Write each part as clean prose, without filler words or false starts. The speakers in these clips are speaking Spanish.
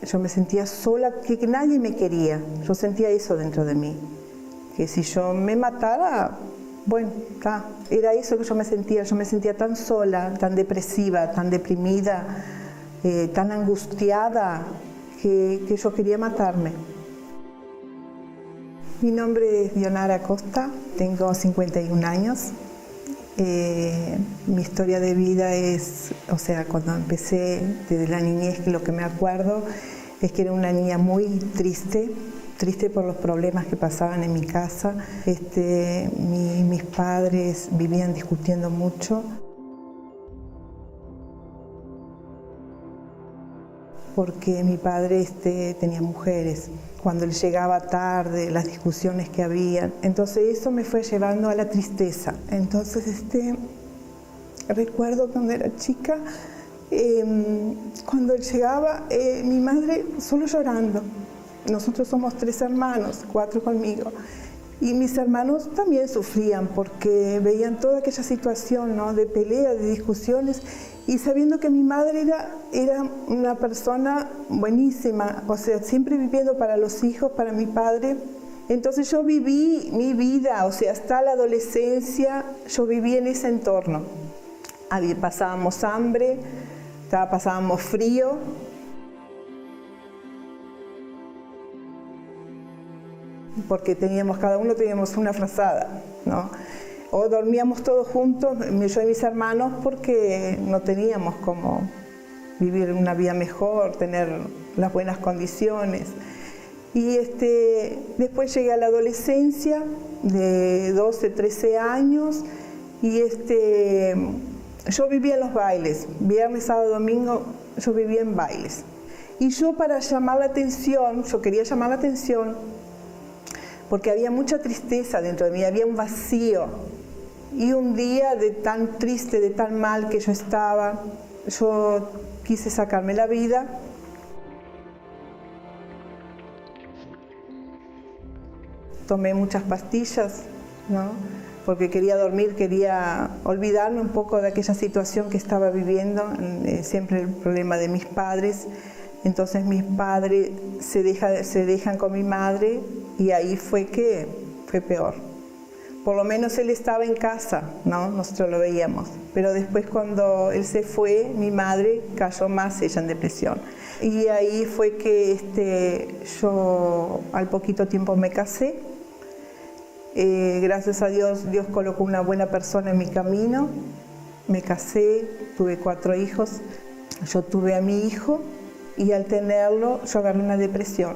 yo me sentía sola, que nadie me quería. Yo sentía eso dentro de mí, que si yo me matara, bueno, era eso que yo me sentía tan sola, tan depresiva, tan deprimida, tan angustiada, que yo quería matarme. Mi nombre es Dionara Costa, tengo 51 años. Mi historia de vida es, cuando empecé desde la niñez, que lo que me acuerdo es que era una niña muy triste por los problemas que pasaban en mi casa. Mis padres vivían discutiendo mucho. Porque mi padre tenía mujeres, cuando él llegaba tarde, las discusiones que había, entonces eso me fue llevando a la tristeza. Entonces recuerdo cuando era chica, cuando él llegaba, mi madre solo llorando. Nosotros somos 3 hermanos, 4 conmigo, y mis hermanos también sufrían porque veían toda aquella situación, ¿no?, de pelea, de discusiones, y sabiendo que mi madre era una persona buenísima, siempre viviendo para los hijos, para mi padre. Entonces yo viví mi vida, hasta la adolescencia, yo viví en ese entorno. Pasábamos hambre, pasábamos frío. Porque cada uno teníamos una frazada, ¿no? O dormíamos todos juntos, yo y mis hermanos, porque no teníamos cómo vivir una vida mejor, tener las buenas condiciones. Y después llegué a la adolescencia de 12, 13 años, y yo vivía en los bailes, viernes, sábado, domingo, yo vivía en bailes. Y yo, para llamar la atención, yo quería llamar la atención, porque había mucha tristeza dentro de mí, había un vacío. Y un día, de tan triste, de tan mal que yo estaba, yo quise sacarme la vida. Tomé muchas pastillas, ¿no?, porque quería dormir, quería olvidarme un poco de aquella situación que estaba viviendo, siempre el problema de mis padres. Entonces mis padres se dejan con mi madre, y ahí fue peor. Por lo menos él estaba en casa, ¿no? Nosotros lo veíamos. Pero después, cuando él se fue, mi madre cayó más ella en depresión. Y ahí fue que yo al poquito tiempo me casé. Gracias a Dios, Dios colocó una buena persona en mi camino. Me casé, tuve 4 hijos. Yo tuve a mi hijo, y al tenerlo yo agarré una depresión.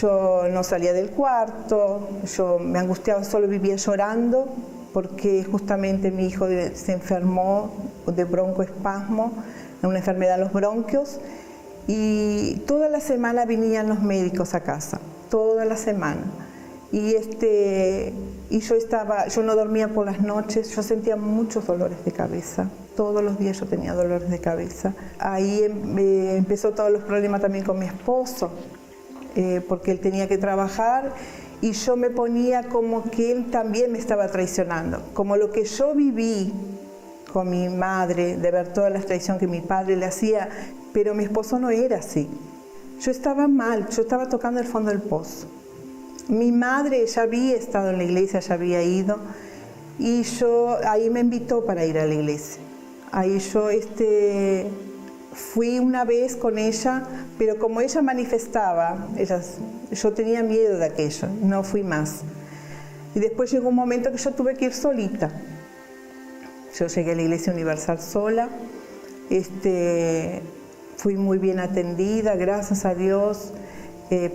Yo no salía del cuarto, yo me angustiaba, solo vivía llorando, porque justamente mi hijo se enfermó de broncoespasmo, una enfermedad de los bronquios, y toda la semana venían los médicos a casa, toda la semana. Y yo no dormía por las noches, yo sentía muchos dolores de cabeza. Todos los días yo tenía dolores de cabeza. Ahí empezó todos los problemas también con mi esposo, porque él tenía que trabajar, y yo me ponía como que él también me estaba traicionando. Como lo que yo viví con mi madre, de ver toda la traición que mi padre le hacía, pero mi esposo no era así. Yo estaba mal, yo estaba tocando el fondo del pozo. Mi madre ya había estado en la iglesia, ya había ido, y ahí me invitó para ir a la iglesia. Ahí yo fui una vez con ella, pero como ella manifestaba, yo tenía miedo de aquello, no fui más. Y después llegó un momento que yo tuve que ir solita. Yo llegué a la Iglesia Universal sola, fui muy bien atendida, gracias a Dios,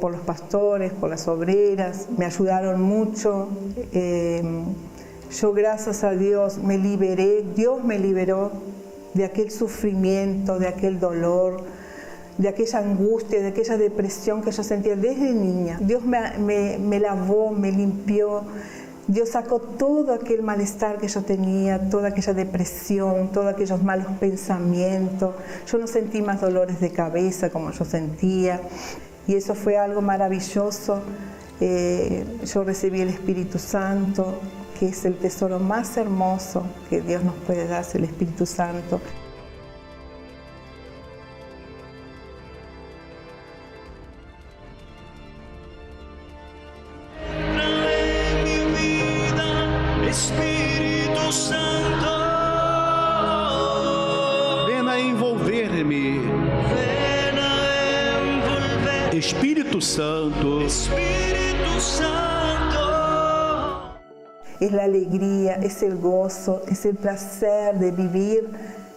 por los pastores, por las obreras, me ayudaron mucho. Yo, gracias a Dios, me liberé, Dios me liberó de aquel sufrimiento, de aquel dolor, de aquella angustia, de aquella depresión que yo sentía desde niña. Dios me lavó, me limpió, Dios sacó todo aquel malestar que yo tenía, toda aquella depresión, todos aquellos malos pensamientos. Yo no sentí más dolores de cabeza como yo sentía, y eso fue algo maravilloso. Yo recibí el Espíritu Santo, que es el tesoro más hermoso que Dios nos puede dar, es el Espíritu Santo. envolver-me. Espírito Santo. Espírito Santo. Es la alegría, es el gozo, es el placer de vivir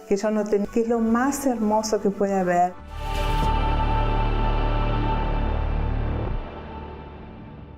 que yo no tenía, que es lo más hermoso que puede haber.